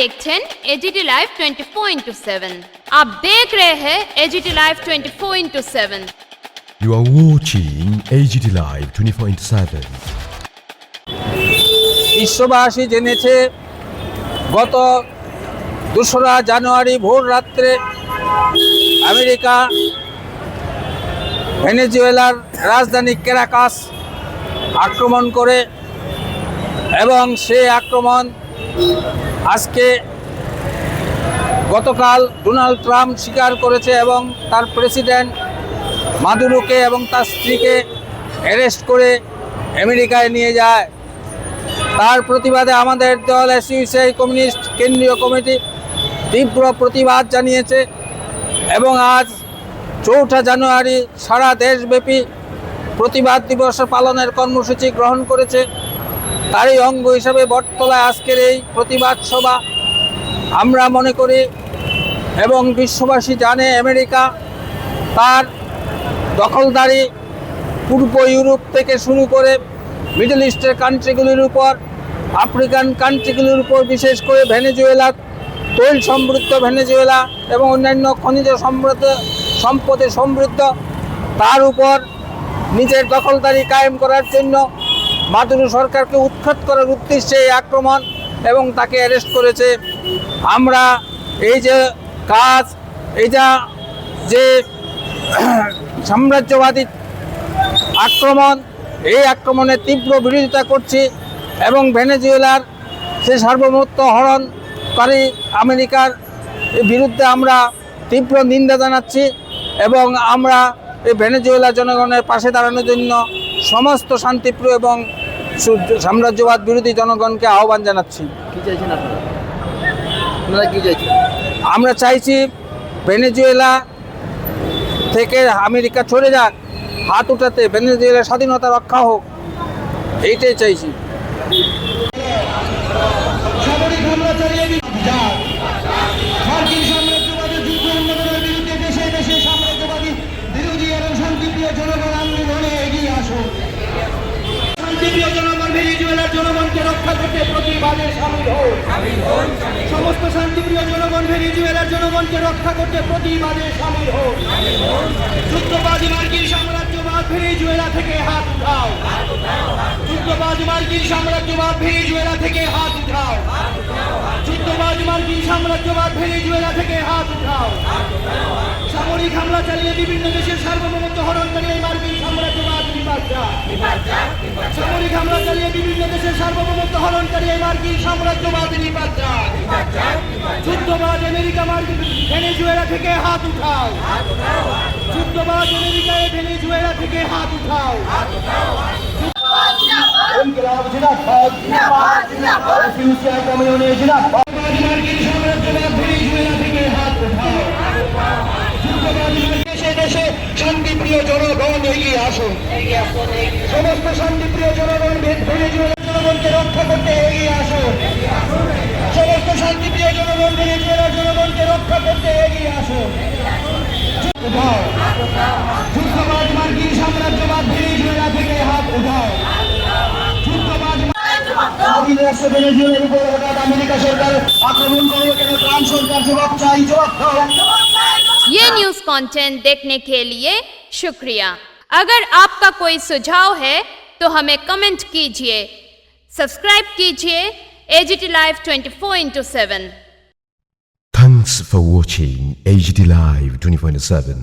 देखছেন AGT live 24/7। आप देख रहे हैं AGT live 24/7। You are watching AGT Live 24/7. বিশ্ববাসী জেনেছে গত 2রা জানুয়ারি ভোর রাত্রে আমেরিকা ভেনেজুয়েলার রাজধানী ক্যারাকাস আক্রমণ করে এবং সেই আক্রমণ আজকে গতকাল ডোনাল্ড ট্রাম্প স্বীকার করেছে এবং তার প্রেসিডেন্ট মাদুরোকে এবং তার স্ত্রীকে অ্যারেস্ট করে আমেরিকায় নিয়ে যায়। তার প্রতিবাদে আমাদের দল এসইউসিআই কমিউনিস্ট কেন্দ্রীয় কমিটি তীব্র প্রতিবাদ জানিয়েছে এবং আজ 4 জানুয়ারি সারা দেশব্যাপী প্রতিবাদ দিবস পালনের কর্মসূচি গ্রহণ করেছে। তারই অঙ্গ হিসাবে বটতলায় আজকের এই প্রতিবাদ সভা। আমরা মনে করি এবং বিশ্ববাসী জানে আমেরিকা তার দখলদারি পূর্ব ইউরোপ থেকে শুরু করে মিডল ইস্টের কান্ট্রিগুলির উপর, আফ্রিকান কান্ট্রিগুলির উপর, বিশেষ করে ভেনেজুয়েলা, তৈল সমৃদ্ধ ভেনেজুয়েলা এবং অন্যান্য খনিজ সম্পদে সমৃদ্ধ, তার উপর নিজের দখলদারি কায়েম করার জন্য মাদুরো সরকারকে উৎখাত করার উদ্দেশ্যে এই আক্রমণ এবং তাকে অ্যারেস্ট করেছে। আমরা এই যে কাজ, এইটা যে সাম্রাজ্যবাদী আক্রমণ, এই আক্রমণের তীব্র বিরোধিতা করছি এবং ভেনেজুয়েলার সে সার্বভৌমত্ব হরণকারী আমেরিকার বিরুদ্ধে আমরা তীব্র নিন্দা জানাচ্ছি এবং আমরা এই ভেনেজুয়েলা জনগণের পাশে দাঁড়ানোর জন্য সমস্ত শান্তিপ্রিয় এবং সাম্রাজ্যবাদ বিরোধী জনগণকে আহ্বান জানাচ্ছি। কি চাইছেন আপনারা কি চাইছেন? আমরা চাইছি ভেনেজুয়েলা থেকে আমেরিকা সরে যাক, হাত উঠাতে ভেনেজুয়েলার স্বাধীনতা রক্ষা হোক, এইটাই চাইছি। সামরিক হামলা চালিয়ে মার্কিন সাম্রাজ্যবাদের যুদ্ধ উন্নয়নের বিরুদ্ধে দেশে দেশে সাম্রাজ্যবাদী বিরোধী এবং শান্তিপ্রিয় জনগণ আন্দোলনে এগিয়ে আসুন। শান্তিপ্রিয় জনগণ ভেনেজুয়েলার জনগণকে রক্ষা করতে প্রতিবাদে সামিল হোক। সমস্ত শান্তিপ্রিয় জনগণ ভেনেজুয়েলার জনগণকে রক্ষা করতে প্রতিবাদে সামিল হোক। যুদ্ধবাদী মার্কিন সাম্রাজ্যবাদ ভেনেজুয়েলা থেকে হাত উঠাও। যুদ্ধবাদী মার্কিন সাম্রাজ্যবাদ ভেনেজুয়েলা থেকে হাত উঠাও। যুদ্ধবাদী মার্কিন সাম্রাজ্যবাদ ভেনেজুয়েলা থেকে হাত উঠাও। সামরিক হামলা চালিয়ে বিভিন্ন দেশের সার্বভৌমত্ব হরণকারী এই মার্কিন সাম্রাজ্যবাদ নিপাত যাক। সামরিক হামলা চালিয়ে বিভিন্ন দেশের সার্বভৌমত্ব হরণকারী এই মার্কিন সাম্রাজ্যবাদ নিপাত যাক। যুদ্ধবাদ আমেরিকা মার্কিন ভেনেজুয়েলা থেকে হাত উঠাও। যুদ্ধবাদ আমেরিকায় ভেনেজুয়েলা থেকে হাত উঠাও। ইনকিলাব জিন্দাবাদ, জিন্দাবাদ, জিন্দাবাদ, এসইউসিআই কমিউনে জিন্দাবাদ। মার্কিন সাম্রাজ্যবাদ ভেনেজুয়েলা থেকে হাত উঠাও। যুদ্ধবাদী দেশে দেশে শান্তিপ্রিয় জনগণ এগিয়ে আসুন। সমস্ত শান্তিপ্রিয় জনগণ ভেনেজুয়েলার জনগণকে রক্ষা করতে এগিয়ে আসুন। সমস্ত শান্তিপ্রিয় জনগণ ভেনেজুয়েলার জনগণকে রক্ষা করতে এগিয়ে আসুন। উঠাও। যুদ্ধবাদ মার্কিন সাম্রাজ্যবাদ ভেনেজুয়েলা থেকে হাত উঠাও। যুদ্ধবাদ স্বাধীন রাষ্ট্র ভেনেজুয়েলার উপর হঠাৎ আমেরিকা সরকার আক্রমণ করলো কেন? ট্রাম্প সরকার জবাব চাই, জবাব দাও। ये न्यूज कंटेंट देखने के लिए शुक्रिया। अगर आपका कोई सुझाव है तो हमें कमेंट कीजिए, सब्सक्राइब कीजिए AGT live 24/7। Thanks for watching AGT Live 24/7.